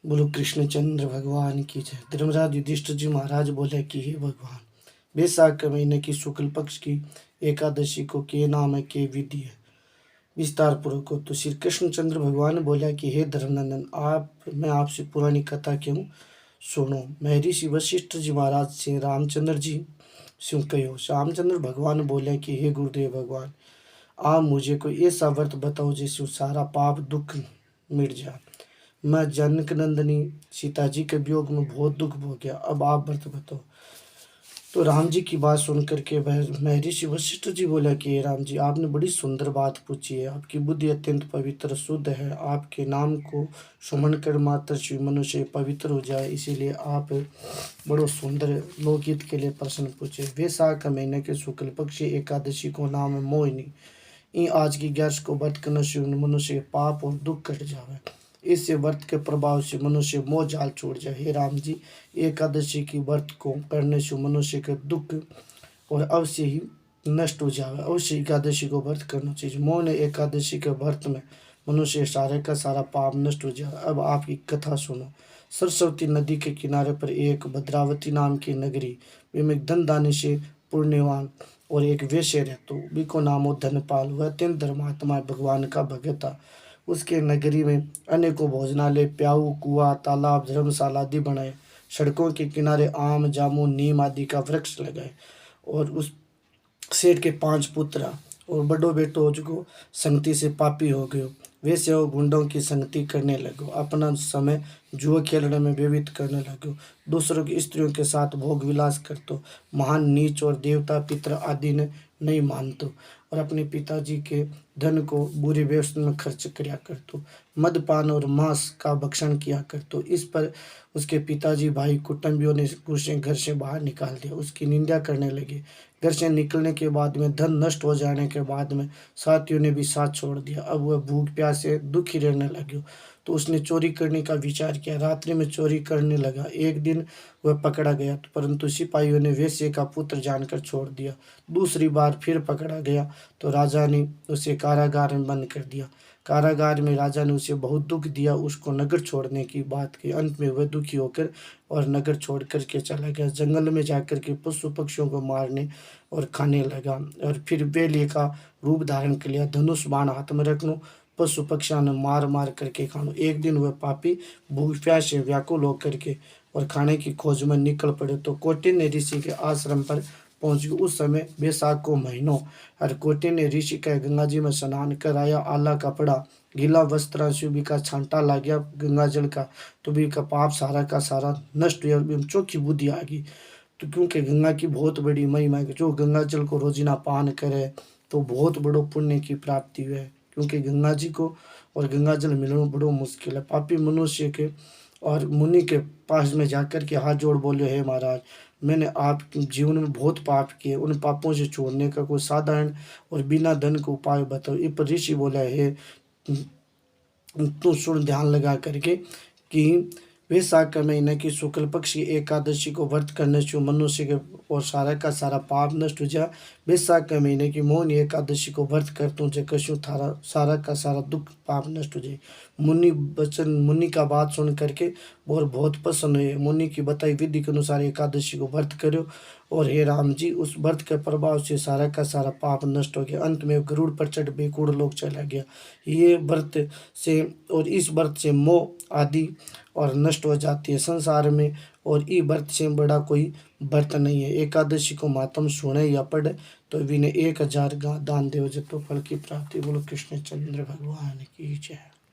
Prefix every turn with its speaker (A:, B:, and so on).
A: बोलो कृष्णचंद्र भगवान की जय। धर्मराज युधिष्ठिर जी महाराज बोले कि हे भगवान, बैसाख के महीने की शुक्ल पक्ष की एकादशी को के नाम है, के विधि है, विस्तार पूर्वक हो। तो श्री कृष्णचंद्र भगवान बोला कि हे धर्मनंदन, मैं आपसे पुरानी कथा क्यों सुनो। मैं ऋषि वशिष्ठ जी महाराज से रामचंद्र जी से कहो। रामचंद्र भगवान बोले कि हे गुरुदेव भगवान, आप मुझे कोई ऐसा व्रत बताओ जिससे सारा पाप दुख मिट जाए। मैं जनक नंदिनी सीता जी के वियोग में बहुत दुख हो गया, अब आप व्रत बताओ। तो राम जी की बात सुन करके मैं ऋषि वशिष्ठ जी बोला कि राम जी, आपने बड़ी सुंदर बात पूछी है। आपकी बुद्धि अत्यंत पवित्र शुद्ध है। आपके नाम को सुमन कर मात्र शिव मनुष्य पवित्र हो जाए, इसीलिए आप बड़ो सुंदर लोकहित के लिए प्रश्न पूछे। वैशाख महीने के शुक्ल पक्षी एकादशी को नाम है मोहिनी। इन आज की 11 को व्रत करने से मनुष्य के पाप और दुख कट जावे। इससे व्रत के प्रभाव से मनुष्य मोह जाल छोड़ जाए। हे राम जी, एकादशी की व्रत को करने से मनुष्य के दुख और अवश्य ही नष्ट हो जावे। अवश्य एकादशी को व्रत करना चाहिए। मौन एकादशी के व्रत में मनुष्य सारे का सारा पाप नष्ट हो जाए। अब आपकी कथा सुनो। सरस्वती नदी के किनारे पर एक भद्रावती नाम की नगरी में एक धनदानी से पुण्यवान और एक वेश्या रहतो, बिको नाम हो धनपाल। वह अत्यंत धर्मात्मा भगवान का भगत था। उसके नगरी में अनेकों भोजनालय, प्याऊ, कुआ, तालाब, धर्मशाला आदि बनाए। सड़कों के किनारे आम, जामुन, नीम आदि का वृक्ष लगाए। और उस सेठ के 5 पुत्र और बड़ो बेटो जो संगति से पापी हो गयो। वे से वो गुंडों की संगति करने लगो, अपना समय जुआ खेलने में व्यतीत करने लगो, दूसरों की स्त्रियों के साथ भोग विलास करतो, महान नीच और देवता पितर आदि ने नहीं मानतो, और अपने पिताजी के धन को बुरी व्यवस्था में खर्च किया करतो, मदपान और मांस का भक्षण किया करतो। इस पर उसके पिताजी, भाई, कुटुंबियों ने उसे घर से बाहर निकाल दिया, उसकी निंदा करने लगे। घर से निकलने के बाद में, धन नष्ट हो जाने के बाद में साथियों ने भी साथ छोड़ दिया। अब वह भूख प्यास से दुखी रहने लगे। तो उसने चोरी करने का विचार किया। रात्रि में चोरी करने लगा। एक दिन वह पकड़ा गया, परंतु सिपाहियों ने वेश्या का पुत्र जानकर छोड़ दिया। दूसरी बार फिर पकड़ा गया तो राजा ने उसे कारागार में बंद कर दिया। कारागार में राजा ने उसे बहुत दुख दिया, उसको नगर छोड़ने की बात की। अंत में वह दुखी होकर और नगर छोड़ कर के चला गया। जंगल में जाकर के पशु पक्षियों को मारने और खाने लगा, और फिर बेली का रूप धारण कर लिया। धनुष बाण हाथ में रखनो, पशु पक्षियों ने मार मार करके खानो। एक दिन वह पापी भूख प्यास से व्याकुल होकर के और खाने की खोज में निकल पड़े तो कौटिन्य ऋषि के आश्रम पर पहुंच गए। उस समय बैसाख को महीनों, और कौटिन्य ऋषि का गंगा जी में स्नान कर आया। आला कपड़ा, गीला वस्त्रांशु भी का छांटा ला गया गंगा जल का, तो भी का पाप सारा का सारा नष्ट हुआ, एकदम चौखी बुद्धि आ गई। तो क्योंकि गंगा की बहुत बड़ी महिमा है, जो गंगा जल को रोजिना पान करे तो बहुत बड़ो पुण्य की प्राप्ति हुए। क्योंकि गंगा जी को और गंगा जल मिलना बड़ो मुश्किल है। पापी मनुष्य के और मुनि के पास में जाकर के हाथ जोड़ बोले, हे महाराज, मैंने आपके जीवन में बहुत पाप किए, उन पापों से छोड़ने का कोई साधारण और बिना धन का उपाय बताओ। इस पर ऋषि बोला, है तू सुन ध्यान लगा करके कि वैशाख के महीने की शुक्ल पक्ष की एकादशी को व्रत करने से मनुष्य के और सारा का सारा पाप नष्ट हो जाए। वैशाख के महीने की मौनी एकादशी को व्रत कर तुझे कशु थारा सारा का सारा दुख पाप नष्ट हो जाए। मुनि का बात सुन करके और बहुत प्रसन्न हुए। मुनि की बताई विधि के अनुसार एकादशी को व्रत करो, और हे राम जी, उस व्रत के प्रभाव से सारा का सारा पाप नष्ट हो गया। अंत में गरुड़ पर चढ़ बेकुड़ लोग चला गया। ये व्रत से और इस व्रत से मोह आदि और नष्ट हो जाती है संसार में, और ई व्रत से बड़ा कोई व्रत नहीं है। एकादशी को मातम सुने या पढ़े तो विने 1000 दान देव जतो फल की प्राप्ति। बोलो कृष्ण चंद्र भगवान की जय।